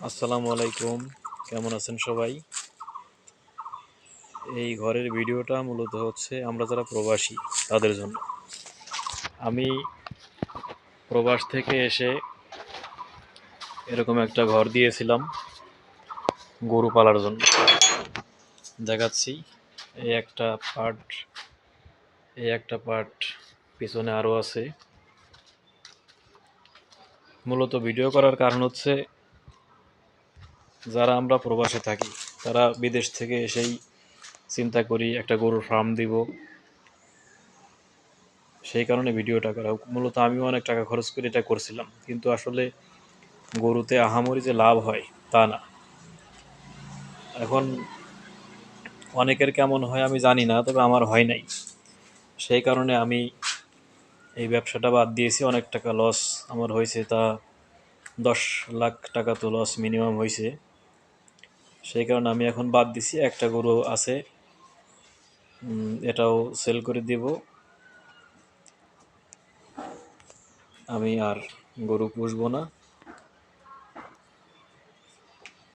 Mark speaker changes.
Speaker 1: আসসালামু আলাইকুম। কেমন আছেন সবাই? এই ঘরের ভিডিওটা মূলত হচ্ছে আমরা যারা প্রবাসী তাদের জন্য। আমি প্রবাস থেকে এসে এরকম একটা ঘর দিয়েছিলাম গরু পালার জন্য। দেখাচ্ছি, এই একটা পার্ট, এই একটা পার্ট, পিছনে আরও আছে। মূলত ভিডিও করার কারণ হচ্ছে যারা আমরা প্রবাসে থাকি তারা বিদেশ থেকে এসেই চিন্তা করি একটা গরুর ফার্ম দিব, সেই কারণে ভিডিওটা করা। মূলত আমিও অনেক টাকা খরচ করে এটা করছিলাম, কিন্তু আসলে গরুতে আহামরি যে লাভ হয় তা না। এখন অনেকের কেমন হয় আমি জানি না, তবে আমার হয় নাই। সেই কারণে আমি এই ব্যবসাটা বাদ দিয়েছি। অনেক টাকা লস আমার হয়েছে, তা 10 লাখ টাকা তো লস মিনিমাম হয়েছে। সেই কারণে আমি এখন বাদ দিছি। একটা গরু আছে, এটাও সেল করে দিব। আমি আর গরু পুষবো না।